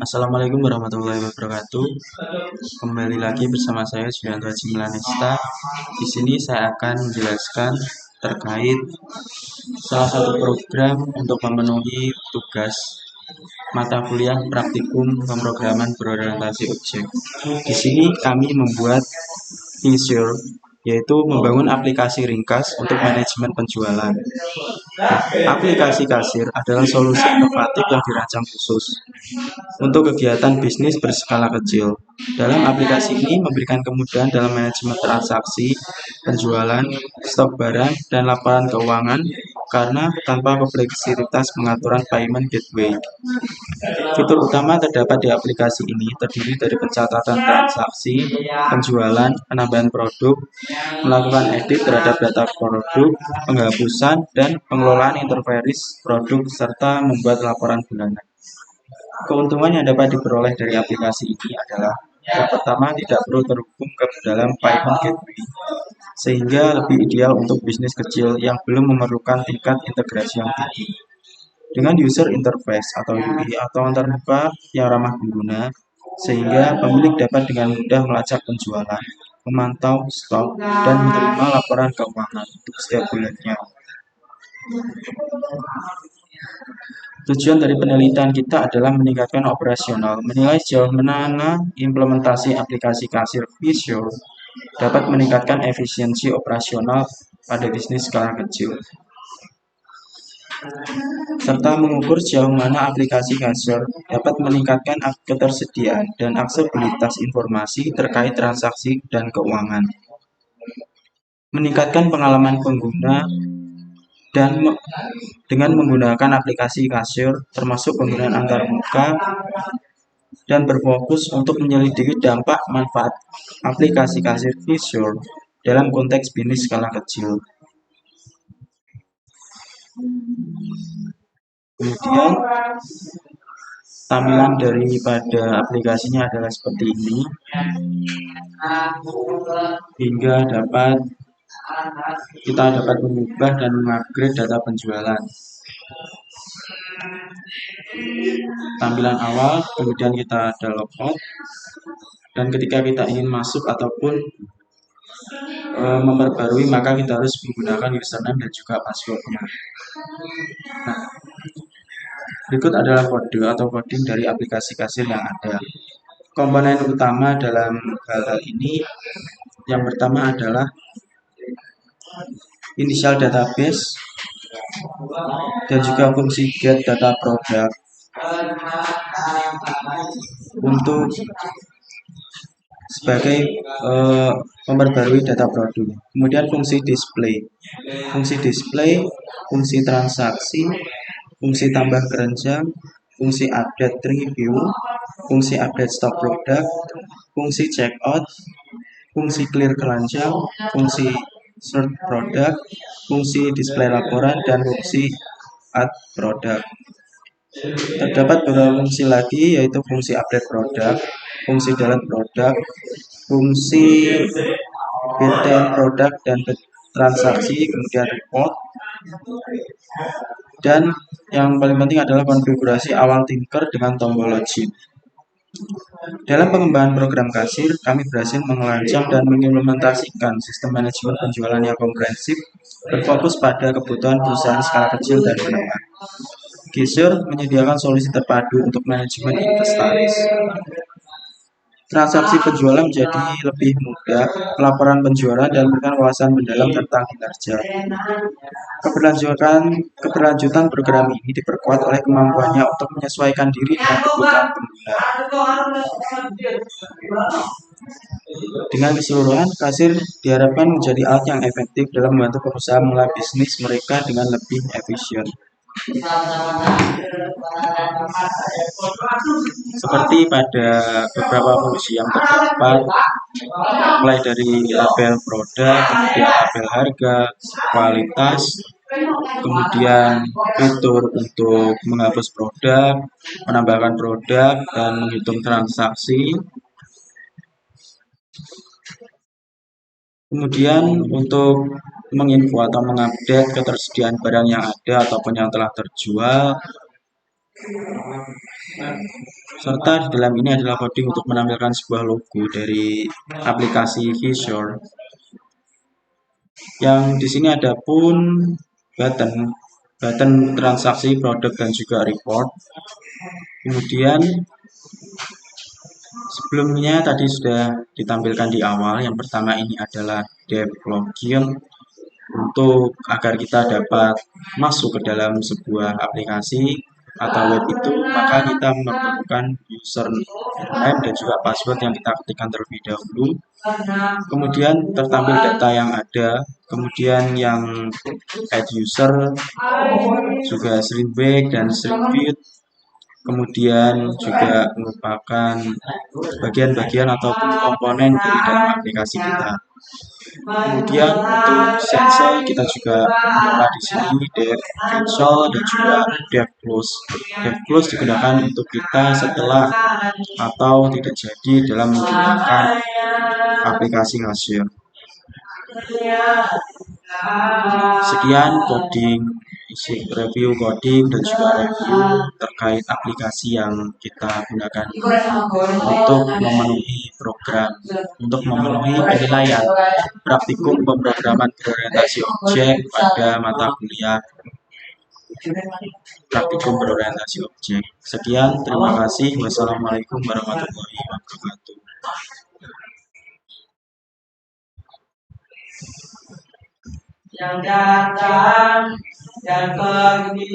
Assalamualaikum warahmatullahi wabarakatuh. Kembali lagi bersama saya Julianto Haji Milanista. Di sini saya akan menjelaskan terkait salah satu program untuk memenuhi tugas mata kuliah praktikum pemrograman berorientasi objek. Di sini kami membuat Visure, yaitu membangun aplikasi ringkas untuk manajemen penjualan. Aplikasi kasir adalah solusi inovatif yang dirancang khusus untuk kegiatan bisnis berskala kecil. Dalam aplikasi ini memberikan kemudahan dalam manajemen transaksi, penjualan, stok barang, dan laporan keuangan karena tanpa kompleksitas pengaturan payment gateway. Fitur utama terdapat di aplikasi ini terdiri dari pencatatan transaksi, penjualan, penambahan produk, melakukan edit terhadap data produk, penghapusan, dan pengelolaan interface produk, serta membuat laporan bulanan. Keuntungan yang dapat diperoleh dari aplikasi ini adalah yang pertama, tidak perlu terhubung ke dalam payment gateway, sehingga lebih ideal untuk bisnis kecil yang belum memerlukan tingkat integrasi yang tinggi. Dengan user interface atau UI atau antarmuka yang ramah pengguna, sehingga pemilik dapat dengan mudah melacak penjualan, memantau stok, dan menerima laporan keuangan untuk setiap bulannya. Tujuan dari penelitian kita adalah meningkatkan operasional, menilai sejauh mana implementasi aplikasi kasir Visure dapat meningkatkan efisiensi operasional pada bisnis skala kecil, serta mengukur sejauh mana aplikasi kasir dapat meningkatkan ketersediaan dan aksesibilitas informasi terkait transaksi dan keuangan, meningkatkan pengalaman pengguna dan dengan menggunakan aplikasi kasir termasuk penggunaan antarmuka, dan berfokus untuk menyelidiki dampak manfaat aplikasi kasir Visure dalam konteks bisnis skala kecil. Kemudian tampilan daripada aplikasinya adalah seperti ini, hingga kita dapat mengubah dan mengupgrade data penjualan. Tampilan awal, kemudian kita ada logout, dan ketika kita ingin masuk ataupun memperbarui, maka kita harus menggunakan username dan juga passwordnya. Nah, berikut adalah kode atau coding dari aplikasi kasir yang ada. Komponen utama dalam hal ini, yang pertama adalah initial database dan juga fungsi get data product untuk sebagai memperbarui data produk. Kemudian fungsi display, fungsi transaksi, fungsi tambah keranjang, fungsi update review, fungsi update stock product, fungsi checkout, fungsi clear keranjang, fungsi sort product, fungsi display laporan, dan fungsi add product. Terdapat beberapa fungsi lagi, yaitu fungsi update product, fungsi delete product, fungsi detail product dan transaksi, kemudian report, dan yang paling penting adalah konfigurasi awal Tinker dengan tombol login. Dalam pengembangan program kasir, kami berhasil mengancam dan mengimplementasikan sistem manajemen penjualan yang komprehensif, berfokus pada kebutuhan perusahaan skala kecil dan menengah. Visure menyediakan solusi terpadu untuk manajemen inventaris. Transaksi penjualan menjadi lebih mudah, pelaporan penjualan, dan memberikan wawasan mendalam tentang kinerja. Keberlanjutan program ini diperkuat oleh kemampuannya untuk menyesuaikan diri dengan kebutuhan pengguna. Dengan keseluruhan, kasir diharapkan menjadi alat yang efektif dalam membantu pengusaha mengelola bisnis mereka dengan lebih efisien. Seperti pada beberapa fungsi yang terdapat, mulai dari label produk, kemudian label harga, kualitas, kemudian fitur untuk menghapus produk, menambahkan produk, dan menghitung transaksi. Kemudian untuk menginfo atau mengupdate ketersediaan barang yang ada ataupun yang telah terjual, Serta di dalam ini adalah coding untuk menampilkan sebuah logo dari aplikasi Visure. Yang di sini ada pun button transaksi produk dan juga report. Kemudian sebelumnya tadi sudah ditampilkan di awal. Yang pertama ini adalah dev login untuk agar kita dapat masuk ke dalam sebuah aplikasi atau web itu, maka kita memerlukan username dan juga password yang kita ketikkan terlebih dahulu. Kemudian tertampil data yang ada, kemudian yang add user, juga Slimback dan Slimbit, kemudian juga merupakan bagian-bagian ataupun komponen dari dalam aplikasi kita. Kemudian untuk sensor kita juga mendapat di sini dev cancel dan juga dev close. Dev close digunakan untuk kita setelah atau tidak jadi dalam menggunakan aplikasi Hazure. Sekian coding, review coding dan juga review terkait aplikasi yang kita gunakan untuk memenuhi program, untuk memenuhi penilaian praktikum pemrograman berorientasi objek pada mata kuliah praktikum berorientasi objek. Sekian, terima kasih. Wassalamualaikum warahmatullahi wabarakatuh. Yang datang dan pergi